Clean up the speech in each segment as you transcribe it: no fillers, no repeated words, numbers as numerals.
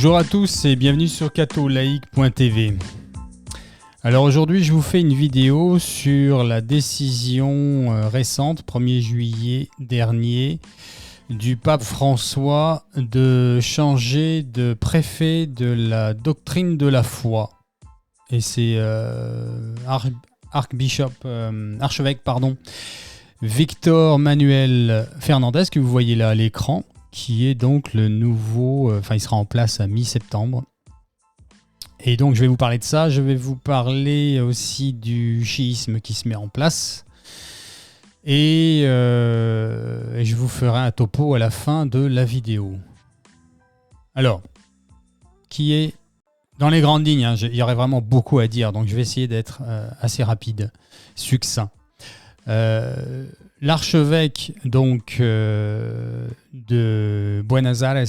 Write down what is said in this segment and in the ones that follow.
Bonjour à tous et bienvenue sur catholaïque.tv. Alors aujourd'hui je vous fais une vidéo sur la décision récente, 1er juillet dernier, du pape François de changer de préfet de la doctrine de la foi. Et c'est archevêque Victor Manuel Fernandez que vous voyez là à l'écran, qui est donc le nouveau, il sera en place à mi-septembre. Et donc je vais vous parler de ça, je vais vous parler aussi du chiisme qui se met en place. Et je vous ferai un topo à la fin de la vidéo. Alors, qui est dans les grandes lignes, il y aurait vraiment beaucoup à dire, donc je vais essayer d'être assez rapide, succinct. L'archevêque donc de Buenos Aires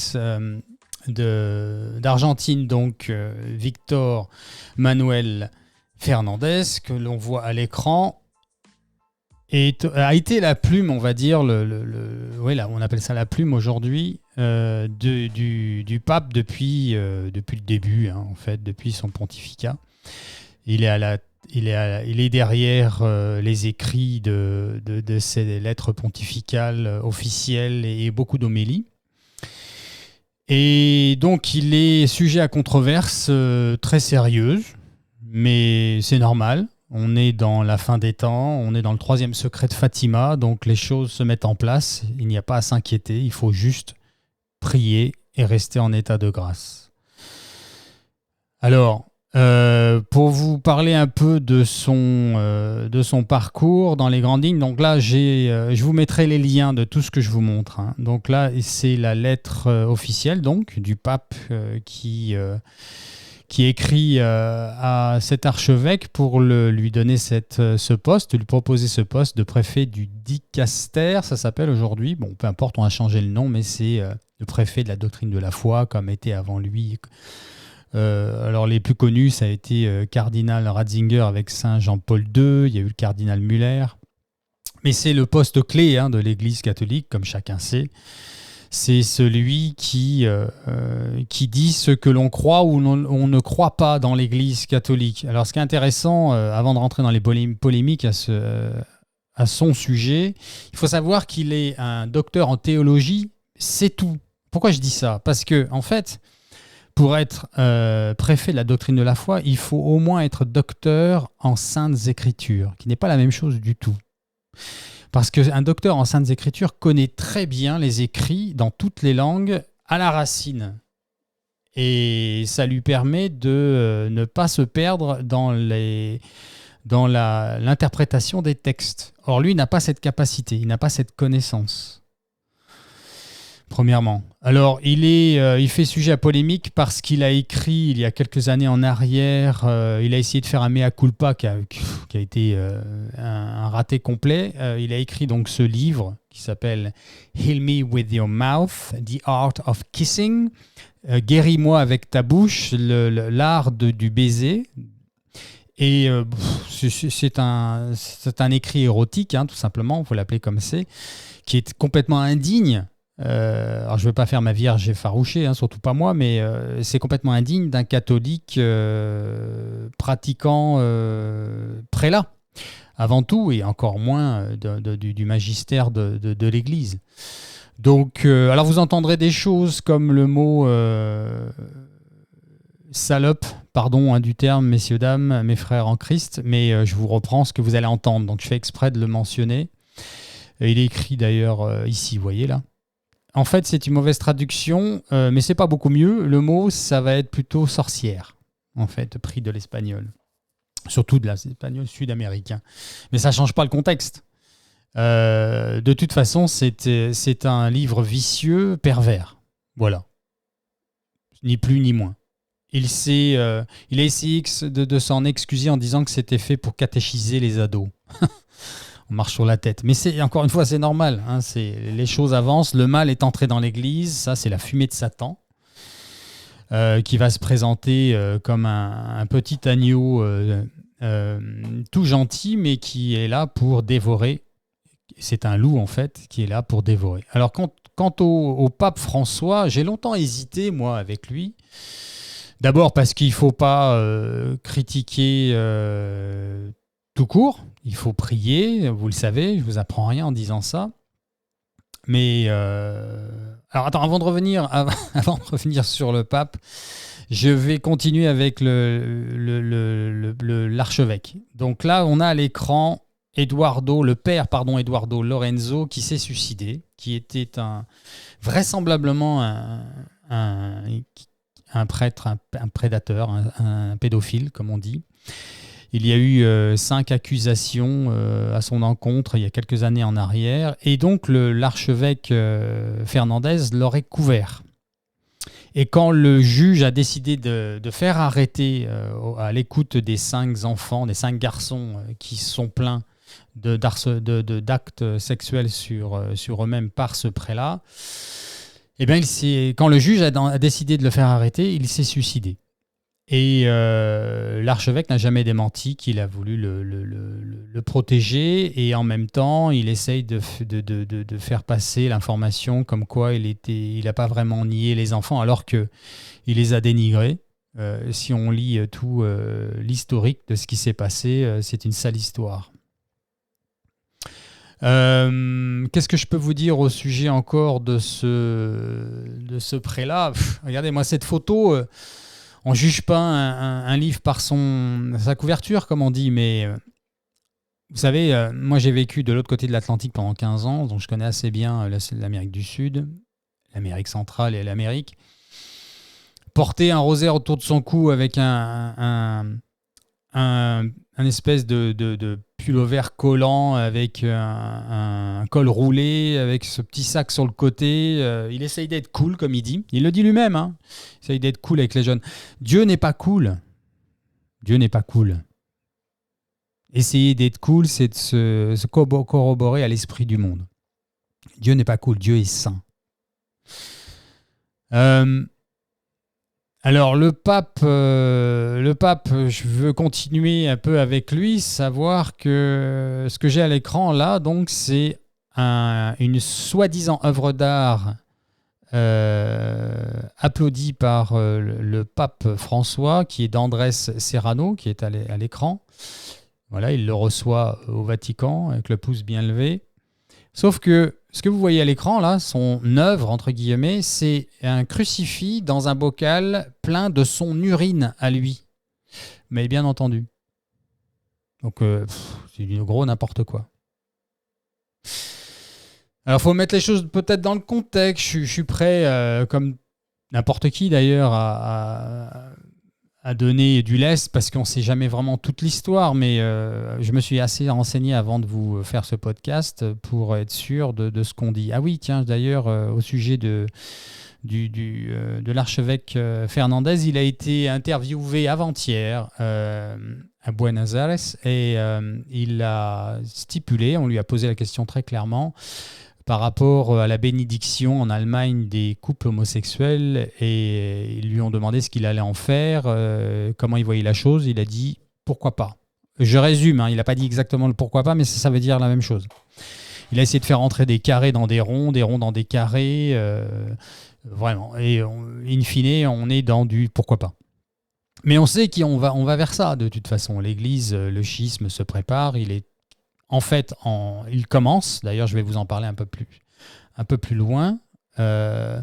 d'Argentine, donc Victor Manuel Fernandez, que l'on voit à l'écran, a été la plume, on va dire, on appelle ça la plume aujourd'hui, du pape depuis le début, en fait, depuis son pontificat. Il est derrière les écrits de ces lettres pontificales officielles et beaucoup d'homélies. Et donc, il est sujet à controverse très sérieuse, mais c'est normal. On est dans la fin des temps, on est dans le 3e secret de Fatima, donc les choses se mettent en place. Il n'y a pas à s'inquiéter, il faut juste prier et rester en état de grâce. Alors, pour vous parler un peu de son parcours dans les grandes lignes, donc là je vous mettrai les liens de tout ce que je vous montre, hein. Donc là c'est la lettre officielle donc du pape qui écrit à cet archevêque pour lui donner ce poste, lui proposer ce poste de préfet du dicaster, ça s'appelle aujourd'hui, bon peu importe, on a changé le nom, mais c'est le préfet de la doctrine de la foi comme était avant lui. Alors les plus connus, ça a été cardinal Ratzinger avec Saint Jean-Paul II, il y a eu le cardinal Muller, mais c'est le poste clé de l'Église catholique, comme chacun sait. C'est celui qui dit ce que l'on croit ou on ne croit pas dans l'Église catholique. Alors ce qui est intéressant, avant de rentrer dans les polémiques à son sujet, il faut savoir qu'il est un docteur en théologie, c'est tout. Pourquoi je dis ça ? Parce que en fait, pour être préfet de la doctrine de la foi, il faut au moins être docteur en Saintes Écritures, qui n'est pas la même chose du tout. Parce qu'un docteur en Saintes Écritures connaît très bien les écrits dans toutes les langues à la racine. Et ça lui permet de ne pas se perdre dans l'interprétation des textes. Or, lui, il n'a pas cette capacité, il n'a pas cette connaissance. Premièrement. Alors, il fait sujet à polémique parce qu'il a écrit, il y a quelques années en arrière, il a essayé de faire un mea culpa qui a été un raté complet. Il a écrit donc ce livre qui s'appelle « Heal me with your mouth, the art of kissing », guéris-moi avec ta bouche, l'art du baiser. Et c'est un écrit érotique, tout simplement, il faut l'appeler comme c'est, qui est complètement indigne. Alors je ne veux pas faire ma vierge effarouchée, surtout pas moi, mais c'est complètement indigne d'un catholique pratiquant prélat, avant tout, et encore moins du magistère de l'Église. Donc, alors vous entendrez des choses comme le mot salope, pardon du terme, messieurs, dames, mes frères en Christ, mais je vous reprends ce que vous allez entendre, donc je fais exprès de le mentionner. Il est écrit d'ailleurs ici, vous voyez là. En fait, c'est une mauvaise traduction, mais c'est pas beaucoup mieux. Le mot, ça va être plutôt sorcière, en fait, pris de l'espagnol. Surtout de l'espagnol sud-américain. Mais ça change pas le contexte. De toute façon, c'est un livre vicieux, pervers. Voilà. Ni plus ni moins. Il a essayé de s'en excuser en disant que c'était fait pour catéchiser les ados. On marche sur la tête. Mais encore une fois, c'est normal. Les choses avancent. Le mal est entré dans l'Église. Ça, c'est la fumée de Satan qui va se présenter comme un petit agneau tout gentil, mais qui est là pour dévorer. C'est un loup, en fait, qui est là pour dévorer. Alors, quand quant au pape François, j'ai longtemps hésité, moi, avec lui. D'abord parce qu'il ne faut pas critiquer tout court. Il faut prier, vous le savez, je ne vous apprends rien en disant ça. Mais, alors attends, avant de revenir sur le pape, je vais continuer avec l'archevêque. Donc là, on a à l'écran le père Eduardo Lorenzo, qui s'est suicidé, qui était vraisemblablement un prêtre, un prédateur, un pédophile, comme on dit. Il y a eu 5 accusations à son encontre il y a quelques années en arrière, et donc l'archevêque Fernandez l'aurait couvert. Et quand le juge a décidé de faire arrêter, à l'écoute des 5 enfants, des 5 garçons qui sont plaints d'actes sexuels sur eux-mêmes par ce prélat, eh bien, quand le juge a décidé de le faire arrêter, il s'est suicidé. Et l'archevêque n'a jamais démenti qu'il a voulu le protéger, et en même temps, il essaye de faire passer l'information comme quoi il n'a pas vraiment nié les enfants, alors qu'il les a dénigrés. Si on lit tout l'historique de ce qui s'est passé, c'est une sale histoire. Qu'est-ce que je peux vous dire au sujet encore de ce prélat ? Regardez, moi, cette photo... on ne juge pas un livre par sa couverture, comme on dit, mais vous savez, moi j'ai vécu de l'autre côté de l'Atlantique pendant 15 ans, donc je connais assez bien l'Amérique du Sud, l'Amérique centrale et l'Amérique. Porter un rosaire autour de son cou avec un espèce de pullover collant avec un col roulé, avec ce petit sac sur le côté. Il essaye d'être cool, comme il dit. Il le dit lui-même, hein. Il essaye d'être cool avec les jeunes. Dieu n'est pas cool. Dieu n'est pas cool. Essayer d'être cool, c'est de se corroborer à l'esprit du monde. Dieu n'est pas cool. Dieu est saint. Alors le pape, je veux continuer un peu avec lui, savoir que ce que j'ai à l'écran là, donc c'est une soi-disant œuvre d'art applaudie par le pape François, qui est d'Andrés Serrano, qui est à l'écran. Voilà, il le reçoit au Vatican avec le pouce bien levé. Sauf que ce que vous voyez à l'écran, là, son œuvre, entre guillemets, c'est un crucifix dans un bocal plein de son urine à lui. Mais bien entendu. Donc, c'est du gros n'importe quoi. Alors, il faut mettre les choses peut-être dans le contexte. Je suis prêt, comme n'importe qui d'ailleurs, à donner du lest, parce qu'on ne sait jamais vraiment toute l'histoire, mais je me suis assez renseigné avant de vous faire ce podcast pour être sûr de ce qu'on dit. Ah oui, tiens, d'ailleurs, au sujet de l'archevêque Fernandez, il a été interviewé avant-hier à Buenos Aires, et il a stipulé, on lui a posé la question très clairement, par rapport à la bénédiction en Allemagne des couples homosexuels, et ils lui ont demandé ce qu'il allait en faire, comment il voyait la chose. Il a dit pourquoi pas. Je résume, hein, il n'a pas dit exactement le pourquoi pas, mais ça veut dire la même chose. Il a essayé de faire entrer des carrés dans des ronds dans des carrés, vraiment. Et in fine, on est dans du pourquoi pas. Mais on sait qu'on va vers ça de toute façon. L'Église, le schisme se prépare, il commence, d'ailleurs je vais vous en parler un peu plus loin. Je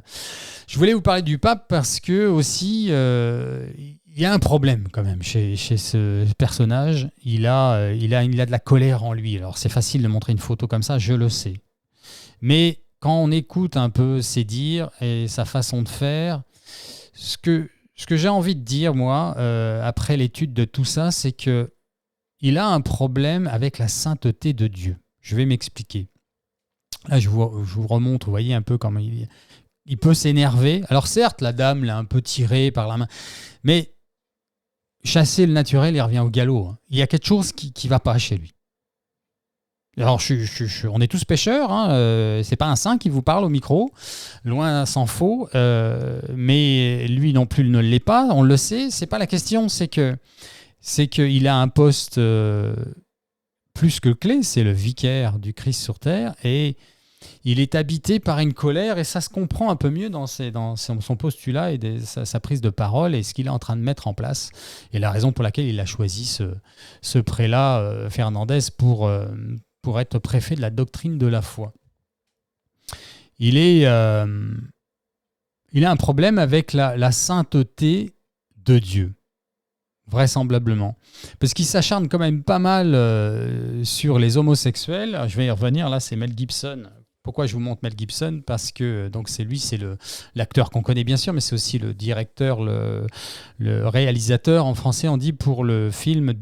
voulais vous parler du pape parce que aussi il y a un problème quand même chez ce personnage. Il a de la colère en lui. Alors c'est facile de montrer une photo comme ça, je le sais. Mais quand on écoute un peu ses dires et sa façon de faire, ce que j'ai envie de dire, moi, après l'étude de tout ça, c'est que il a un problème avec la sainteté de Dieu. Je vais m'expliquer. Là, je vous remonte, vous voyez un peu comment il peut s'énerver. Alors certes, la dame l'a un peu tiré par la main, mais chasser le naturel, il revient au galop. Il y a quelque chose qui ne va pas chez lui. Alors, on est tous pécheurs, hein, c'est pas un saint qui vous parle au micro, loin s'en faut, mais lui non plus ne l'est pas, on le sait, c'est pas la question, c'est qu'il a un poste plus que clé, c'est le vicaire du Christ sur terre, et il est habité par une colère et ça se comprend un peu mieux dans son postulat et sa prise de parole et ce qu'il est en train de mettre en place et la raison pour laquelle il a choisi ce prélat Fernandez pour être préfet de la doctrine de la foi. Il a un problème avec la sainteté de Dieu. Vraisemblablement. Parce qu'il s'acharne quand même pas mal sur les homosexuels. Je vais y revenir, là c'est Mel Gibson. Pourquoi je vous montre Mel Gibson? Parce que donc c'est l'acteur qu'on connaît bien sûr, mais c'est aussi le directeur, le réalisateur. En français, on dit pour le film,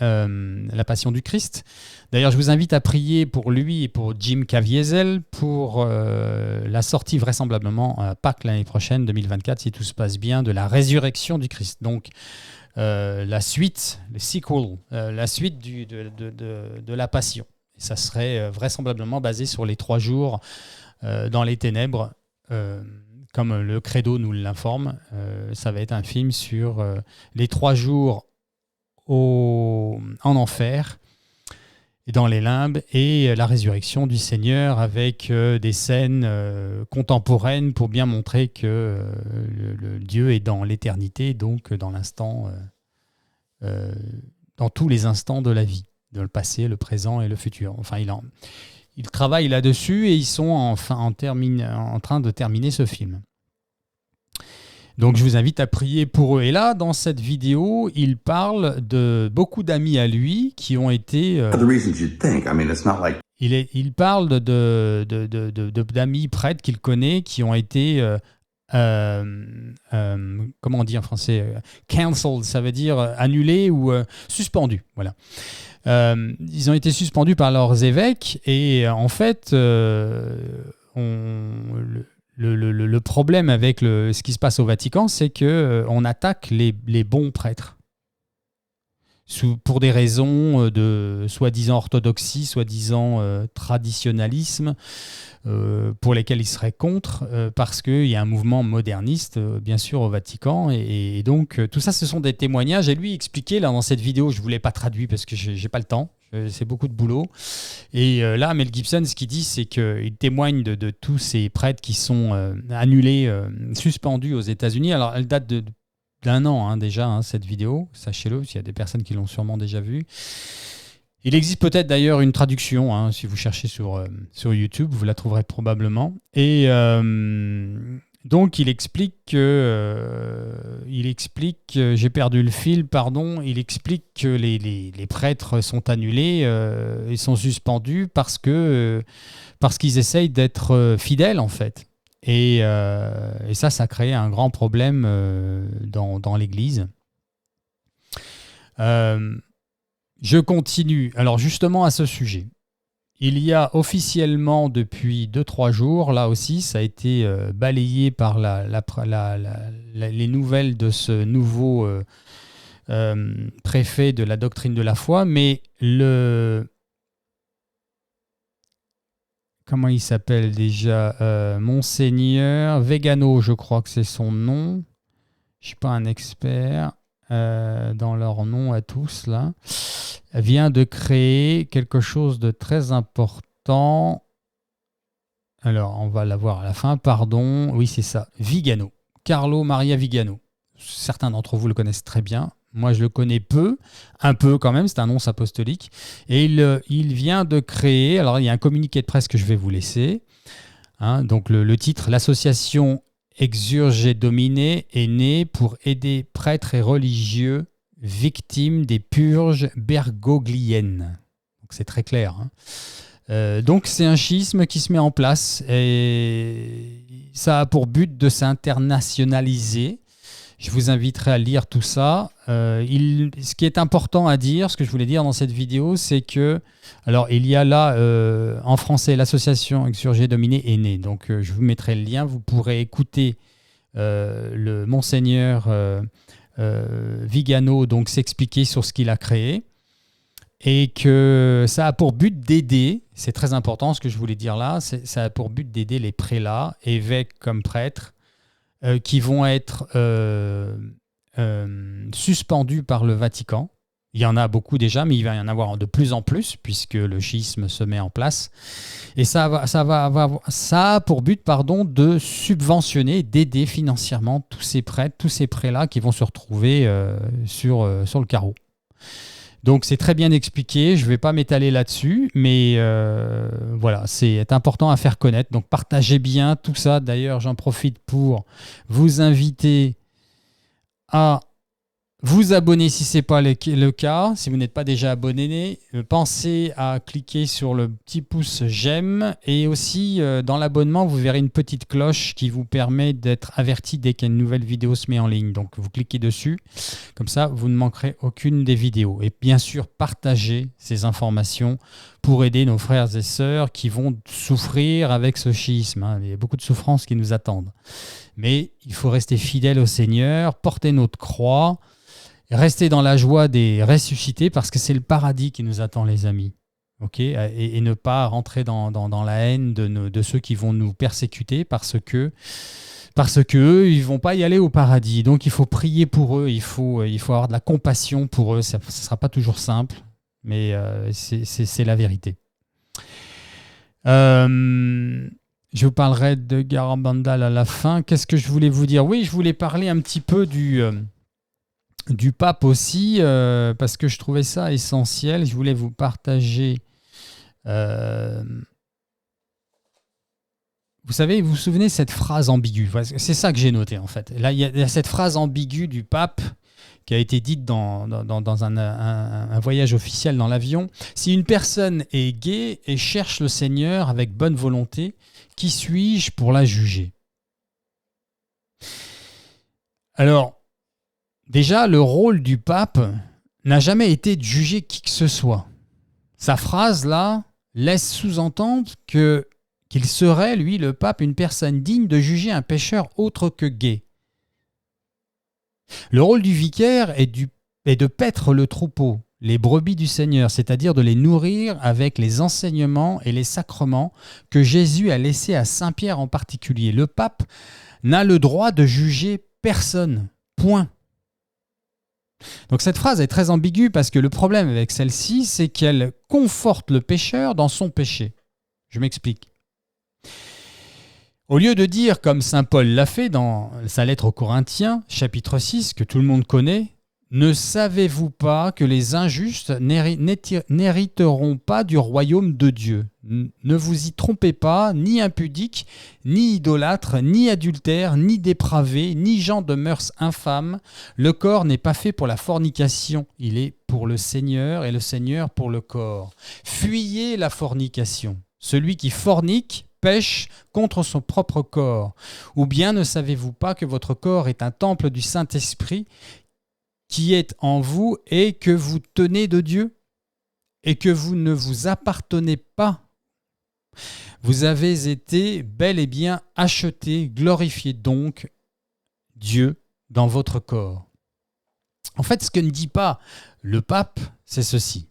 La Passion du Christ. D'ailleurs, je vous invite à prier pour lui et pour Jim Caviezel pour la sortie vraisemblablement à Pâques l'année prochaine, 2024, si tout se passe bien, de la résurrection du Christ. Donc, la suite, le sequel, la suite de la Passion. Et ça serait vraisemblablement basé sur les 3 jours dans les ténèbres, comme le Credo nous l'informe. Ça va être un film sur les 3 jours en enfer et dans les limbes et la résurrection du Seigneur avec des scènes contemporaines pour bien montrer que le Dieu est dans l'éternité, donc dans l'instant, dans tous les instants de la vie, dans le passé, le présent et le futur. Enfin, il travaille là-dessus et ils sont en train de terminer ce film. Donc je vous invite à prier pour eux. Et là, dans cette vidéo, il parle de beaucoup d'amis à lui qui ont été... il parle d'amis prêtres qu'il connaît qui ont été... comment on dit en français? Cancelled, ça veut dire annulés ou suspendus. Voilà. Ils ont été suspendus par leurs évêques et en fait, le problème avec ce qui se passe au Vatican, c'est qu'on attaque les bons prêtres pour des raisons de soi-disant orthodoxie, soi-disant traditionnalisme, pour lesquels ils seraient contre, parce qu'il y a un mouvement moderniste, bien sûr, au Vatican. Et donc, tout ça, ce sont des témoignages. Et lui expliquait, là, dans cette vidéo, je ne vous l'ai pas traduit parce que je n'ai pas le temps. C'est beaucoup de boulot. Et là, Mel Gibson, ce qu'il dit, c'est qu'il témoigne de tous ces prêtres qui sont annulés, suspendus aux États-Unis. Alors, elle date d'un an déjà, cette vidéo, sachez-le, s'il y a des personnes qui l'ont sûrement déjà vue. Il existe peut-être d'ailleurs une traduction, si vous cherchez sur YouTube, vous la trouverez probablement. Et donc, il explique j'ai perdu le fil, pardon, il explique que les prêtres sont annulés et sont suspendus parce qu'ils essayent d'être fidèles, en fait. Et ça crée un grand problème dans l'Église. Je continue. Alors justement à ce sujet, il y a officiellement depuis 2-3 jours, là aussi, ça a été balayé par les nouvelles de ce nouveau préfet de la doctrine de la foi, mais comment il s'appelle déjà? Monseigneur Vigano, je crois que c'est son nom. Je ne suis pas un expert dans leur nom à tous, là. Vient de créer quelque chose de très important. Alors, on va la voir à la fin, pardon. Oui, c'est ça, Vigano. Carlo Maria Vigano. Certains d'entre vous le connaissent très bien. Moi, je le connais un peu quand même, c'est un nonce apostolique. Et il vient de créer, alors il y a un communiqué de presse que je vais vous laisser. Donc le titre, l'association Exsurge Domine est née pour aider prêtres et religieux victimes des purges bergogliennes. Donc c'est très clair. Donc c'est un schisme qui se met en place et ça a pour but de s'internationaliser. Je vous inviterai à lire tout ça. Ce qui est important à dire, ce que je voulais dire dans cette vidéo, c'est que, alors il y a là en français l'association Exsurge Domine est née. Donc je vous mettrai le lien. Vous pourrez écouter le Monseigneur Vigano donc s'expliquer sur ce qu'il a créé et que ça a pour but d'aider. C'est très important ce que je voulais dire là. Ça a pour but d'aider les prélats, évêques comme prêtres, qui vont être suspendus par le Vatican. Il y en a beaucoup déjà, mais il va y en avoir de plus en plus puisque le schisme se met en place. Et ça a pour but de subventionner, d'aider financièrement tous ces prêts-là qui vont se retrouver sur le carreau. Donc c'est très bien expliqué, je ne vais pas m'étaler là-dessus, mais voilà, c'est important à faire connaître. Donc partagez bien tout ça. D'ailleurs, j'en profite pour vous inviter à vous abonner si ce n'est pas le cas. Si vous n'êtes pas déjà abonné, pensez à cliquer sur le petit pouce j'aime. Et aussi, dans l'abonnement, vous verrez une petite cloche qui vous permet d'être averti dès qu'une nouvelle vidéo se met en ligne. Donc, vous cliquez dessus. Comme ça, vous ne manquerez aucune des vidéos. Et bien sûr, partagez ces informations pour aider nos frères et sœurs qui vont souffrir avec ce schisme. Il y a beaucoup de souffrances qui nous attendent. Mais il faut rester fidèle au Seigneur, porter notre croix, rester dans la joie des ressuscités parce que c'est le paradis qui nous attend, les amis. Okay, et ne pas rentrer dans la haine de ceux qui vont nous persécuter parce que eux, ils ne vont pas y aller au paradis. Donc il faut prier pour eux, il faut avoir de la compassion pour eux. Ça ne sera pas toujours simple, mais c'est la vérité. Je vous parlerai de Garabandal à la fin. Qu'est-ce que je voulais vous dire? Oui, je voulais parler un petit peu du pape aussi, parce que je trouvais ça essentiel. Je voulais vous partager... Vous savez, vous vous souvenez de cette phrase ambiguë? C'est ça que j'ai noté, en fait. Là, il y a cette phrase ambiguë du pape qui a été dite dans un voyage officiel dans l'avion. Si une personne est gaie et cherche le Seigneur avec bonne volonté, qui suis-je pour la juger? Alors, déjà, le rôle du pape n'a jamais été de juger qui que ce soit. Sa phrase-là laisse sous-entendre qu'il serait, lui, le pape, une personne digne de juger un pécheur autre que gai. Le rôle du vicaire est de paître le troupeau, les brebis du Seigneur, c'est-à-dire de les nourrir avec les enseignements et les sacrements que Jésus a laissés à Saint Pierre en particulier. Le pape n'a le droit de juger personne. Point. Donc cette phrase est très ambiguë parce que le problème avec celle-ci, c'est qu'elle conforte le pécheur dans son péché. Je m'explique. Au lieu de dire, comme saint Paul l'a fait dans sa lettre aux Corinthiens, chapitre 6, que tout le monde connaît, « Ne savez-vous pas que les injustes n'hériteront pas du royaume de Dieu ? Ne vous y trompez pas, ni impudiques, ni idolâtres, ni adultères, ni dépravés, ni gens de mœurs infâmes. Le corps n'est pas fait pour la fornication, il est pour le Seigneur et le Seigneur pour le corps. Fuyez la fornication. Celui qui fornique pêche contre son propre corps. Ou bien ne savez-vous pas que votre corps est un temple du Saint-Esprit qui est en vous et que vous tenez de Dieu et que vous ne vous appartenez pas. Vous avez été bel et bien achetés, glorifiez donc Dieu dans votre corps. » En fait, ce que ne dit pas le pape, c'est ceci.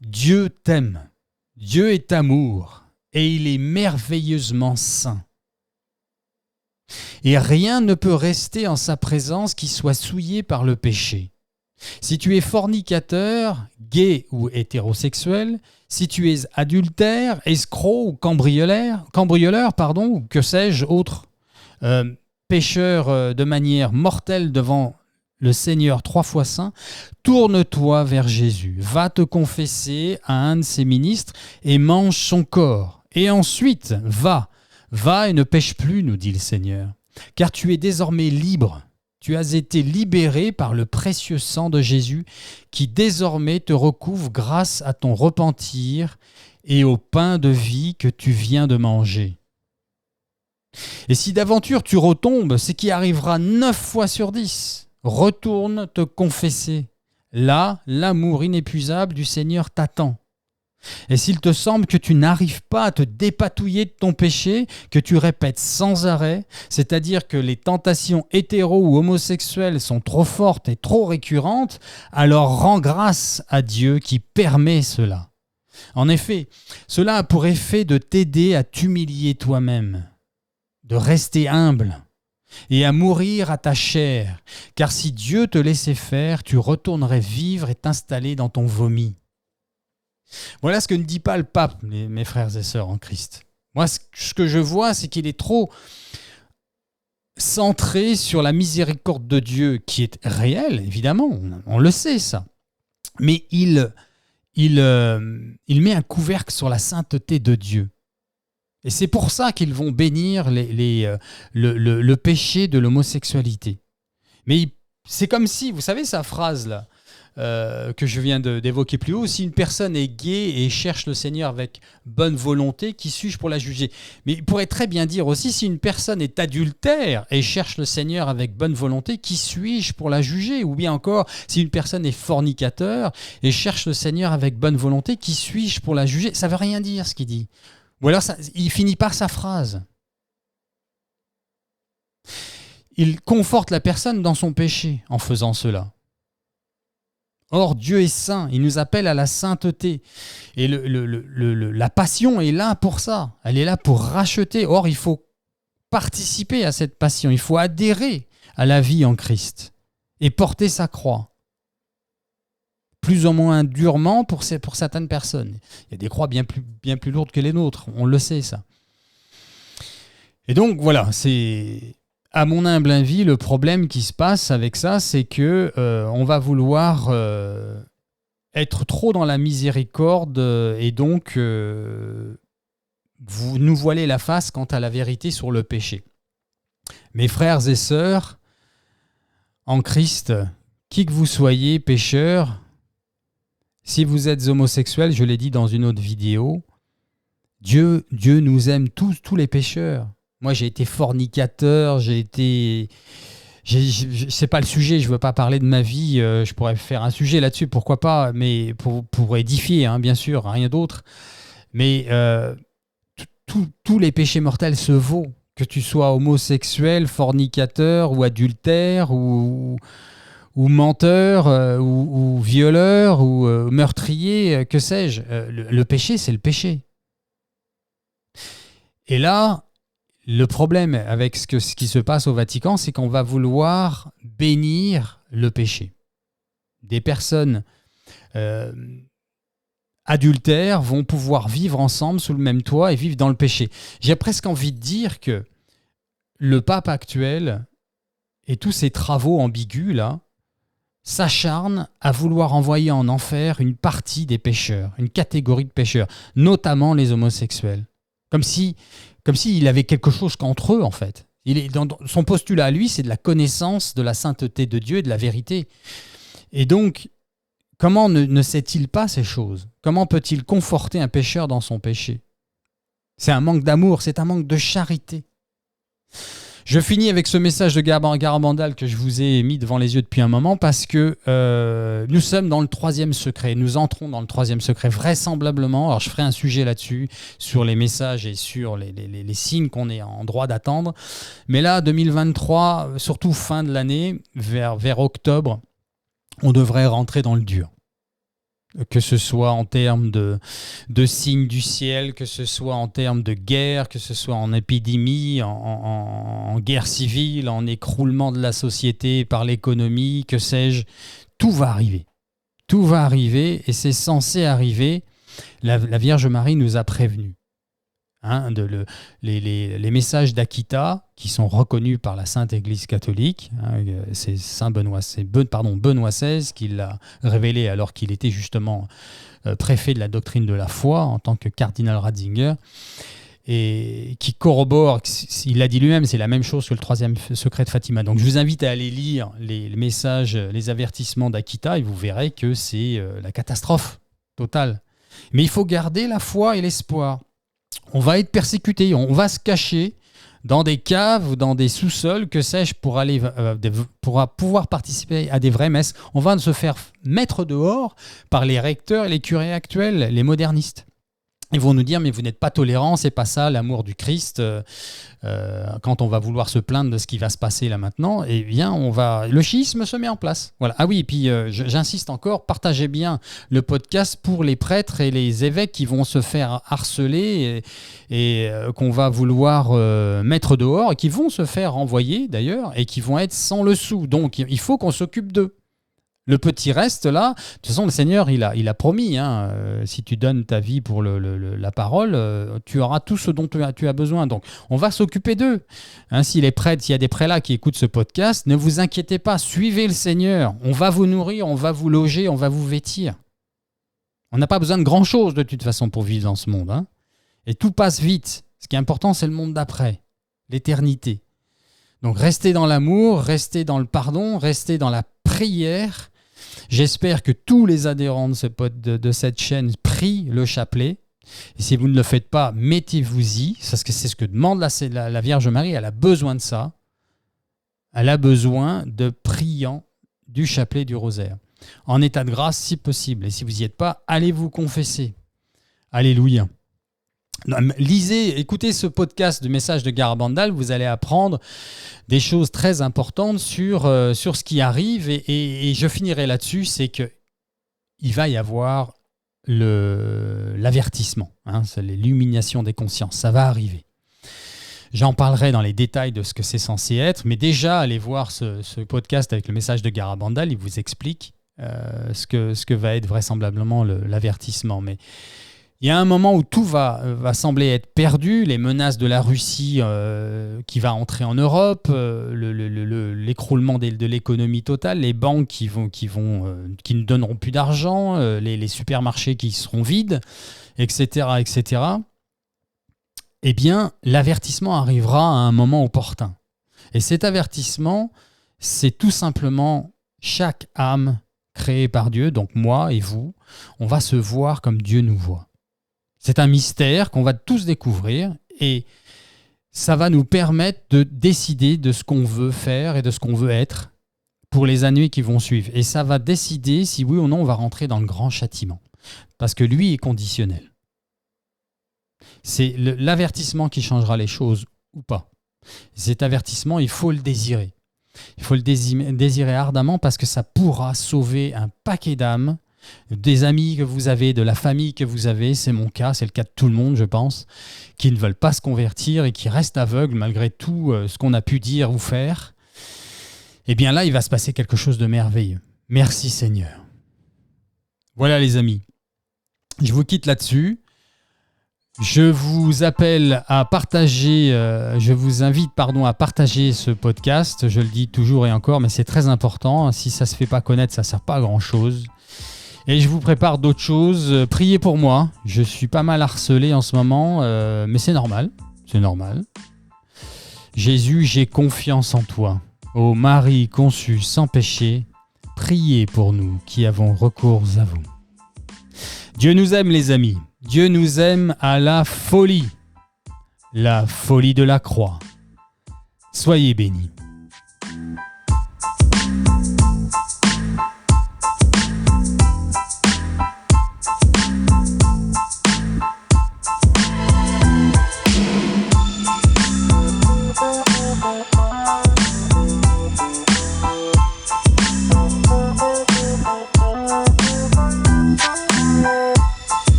Dieu t'aime, Dieu est amour et il est merveilleusement saint. Et rien ne peut rester en sa présence qui soit souillé par le péché. Si tu es fornicateur, gay ou hétérosexuel, si tu es adultère, escroc ou cambrioleur, ou que sais-je, autre pécheur de manière mortelle devant le Seigneur 3 fois saint, tourne-toi vers Jésus, va te confesser à un de ses ministres et mange son corps. Et ensuite, va et ne pêche plus, nous dit le Seigneur, car tu es désormais libre. Tu as été libéré par le précieux sang de Jésus qui désormais te recouvre grâce à ton repentir et au pain de vie que tu viens de manger. Et si d'aventure tu retombes, ce qui arrivera 9 fois sur 10, retourne te confesser. Là, l'amour inépuisable du Seigneur t'attend. Et s'il te semble que tu n'arrives pas à te dépatouiller de ton péché, que tu répètes sans arrêt, c'est-à-dire que les tentations hétéro ou homosexuelles sont trop fortes et trop récurrentes, alors rends grâce à Dieu qui permet cela. En effet, cela a pour effet de t'aider à t'humilier toi-même, de rester humble, et à mourir à ta chair, car si Dieu te laissait faire, tu retournerais vivre et t'installer dans ton vomi. Voilà ce que ne dit pas le pape, mes frères et sœurs en Christ. Moi, ce que je vois, c'est qu'il est trop centré sur la miséricorde de Dieu, qui est réelle, évidemment, on le sait ça. Mais il met un couvercle sur la sainteté de Dieu. Et c'est pour ça qu'ils vont bénir le péché de l'homosexualité. Mais c'est comme si, vous savez sa phrase-là, que je viens d'évoquer plus haut, si une personne est gaie et cherche le Seigneur avec bonne volonté, qui suis-je pour la juger? Mais il pourrait très bien dire aussi, si une personne est adultère et cherche le Seigneur avec bonne volonté, qui suis-je pour la juger? Ou bien encore, si une personne est fornicateur et cherche le Seigneur avec bonne volonté, qui suis-je pour la juger? Ça ne veut rien dire ce qu'il dit. Ou alors il finit par sa phrase. Il conforte la personne dans son péché en faisant cela. Or, Dieu est saint, il nous appelle à la sainteté. Et la passion est là pour ça, elle est là pour racheter. Or, il faut participer à cette passion, il faut adhérer à la vie en Christ et porter sa croix. Plus ou moins durement pour certaines personnes. Il y a des croix bien plus lourdes que les nôtres, on le sait ça. Et donc voilà, c'est... À mon humble avis, le problème qui se passe avec ça, c'est que on va vouloir être trop dans la miséricorde et donc nous voiler la face quant à la vérité sur le péché. Mes frères et sœurs, en Christ, qui que vous soyez, pécheurs, si vous êtes homosexuels, je l'ai dit dans une autre vidéo, Dieu nous aime tous les pécheurs. Moi, j'ai été fornicateur, c'est pas le sujet, je veux pas parler de ma vie, je pourrais faire un sujet là-dessus, pourquoi pas, mais pour édifier, hein, bien sûr, rien d'autre. Mais tous les péchés mortels se vaut, que tu sois homosexuel, fornicateur ou adultère ou menteur ou violeur ou meurtrier, que sais-je. Le péché, c'est le péché. Et là, le problème avec ce qui se passe au Vatican, c'est qu'on va vouloir bénir le péché. Des personnes adultères vont pouvoir vivre ensemble sous le même toit et vivre dans le péché. J'ai presque envie de dire que le pape actuel et tous ses travaux ambigus là s'acharnent à vouloir envoyer en enfer une partie des pécheurs, une catégorie de pécheurs, notamment les homosexuels. Comme s'il avait quelque chose qu'entre eux, en fait. Son postulat à lui, c'est de la connaissance de la sainteté de Dieu et de la vérité. Et donc, comment ne sait-il pas ces choses? Comment peut-il conforter un pécheur dans son péché? C'est un manque d'amour, c'est un manque de charité. Je finis avec ce message de Garabandal que je vous ai mis devant les yeux depuis un moment parce que nous sommes dans le troisième secret. Nous entrons dans le troisième secret vraisemblablement. Alors je ferai un sujet là-dessus, sur les messages et sur les signes qu'on est en droit d'attendre. Mais là, 2023, surtout fin de l'année, vers octobre, on devrait rentrer dans le dur. Que ce soit en termes de signes du ciel, que ce soit en termes de guerre, que ce soit en épidémie, en guerre civile, en écroulement de la société par l'économie, que sais-je, tout va arriver. Tout va arriver et c'est censé arriver. La Vierge Marie nous a prévenus. Hein, les messages d'Akita qui sont reconnus par la Sainte Église catholique, hein, c'est Benoît XVI qui l'a révélé alors qu'il était justement préfet de la doctrine de la foi en tant que cardinal Ratzinger, et qui corrobore, il l'a dit lui-même, c'est la même chose que le troisième secret de Fatima. Donc je vous invite à aller lire les messages, les avertissements d'Akita et vous verrez que c'est la catastrophe totale. Mais il faut garder la foi et l'espoir. On va être persécuté, on va se cacher dans des caves ou dans des sous-sols, que sais-je, pour pouvoir participer à des vraies messes. On va se faire mettre dehors par les recteurs et les curés actuels, les modernistes. Ils vont nous dire, mais vous n'êtes pas tolérants, c'est pas ça l'amour du Christ. Quand on va vouloir se plaindre de ce qui va se passer là maintenant, eh bien, le schisme se met en place. Voilà. Ah oui, et puis j'insiste encore, partagez bien le podcast pour les prêtres et les évêques qui vont se faire harceler et qu'on va vouloir mettre dehors et qui vont se faire renvoyer d'ailleurs et qui vont être sans le sou. Donc, il faut qu'on s'occupe d'eux. Le petit reste là, de toute façon le Seigneur il a promis, hein, si tu donnes ta vie pour la parole, tu auras tout ce dont tu as besoin. Donc on va s'occuper d'eux. Hein, s'il y a des prélats qui écoutent ce podcast, ne vous inquiétez pas, suivez le Seigneur. On va vous nourrir, on va vous loger, on va vous vêtir. On n'a pas besoin de grand chose de toute façon pour vivre dans ce monde. Hein. Et tout passe vite. Ce qui est important c'est le monde d'après, l'éternité. Donc restez dans l'amour, restez dans le pardon, restez dans la prière. J'espère que tous les adhérents de cette chaîne prient le chapelet. Et si vous ne le faites pas, mettez-vous-y. Parce que c'est ce que demande la Vierge Marie. Elle a besoin de ça. Elle a besoin de priants du chapelet du rosaire. En état de grâce, si possible. Et si vous n'y êtes pas, allez vous confesser. Alléluia. Écoutez ce podcast de Message de Garabandal, vous allez apprendre des choses très importantes sur ce qui arrive et je finirai là-dessus, c'est qu'il va y avoir l'avertissement, hein, c'est l'illumination des consciences, ça va arriver. J'en parlerai dans les détails de ce que c'est censé être, mais déjà allez voir ce podcast avec le Message de Garabandal, il vous explique ce que va être vraisemblablement l'avertissement, mais il y a un moment où tout va sembler être perdu, les menaces de la Russie qui va entrer en Europe, l'écroulement de l'économie totale, les banques qui ne donneront plus d'argent, les supermarchés qui seront vides, etc., etc. Eh bien, l'avertissement arrivera à un moment opportun. Et cet avertissement, c'est tout simplement chaque âme créée par Dieu, donc moi et vous, on va se voir comme Dieu nous voit. C'est un mystère qu'on va tous découvrir et ça va nous permettre de décider de ce qu'on veut faire et de ce qu'on veut être pour les années qui vont suivre. Et ça va décider si oui ou non on va rentrer dans le grand châtiment. Parce que lui est conditionnel. C'est l'avertissement qui changera les choses ou pas. Cet avertissement, il faut le désirer. Il faut le désirer ardemment parce que ça pourra sauver un paquet d'âmes, des amis que vous avez, de la famille que vous avez, c'est mon cas, c'est le cas de tout le monde je pense, qui ne veulent pas se convertir et qui restent aveugles malgré tout ce qu'on a pu dire ou faire. Eh bien là, il va se passer quelque chose de merveilleux. Merci Seigneur. Voilà les amis, je vous quitte là-dessus. Je vous appelle à partager, je vous invite à partager ce podcast, je le dis toujours et encore, mais c'est très important. Si ça ne se fait pas connaître, ça ne sert pas à grand-chose. Et je vous prépare d'autres choses. Priez pour moi. Je suis pas mal harcelé en ce moment, mais c'est normal. C'est normal. Jésus, j'ai confiance en toi. Ô Marie conçue sans péché, priez pour nous qui avons recours à vous. Dieu nous aime les amis. Dieu nous aime à la folie de la croix. Soyez bénis.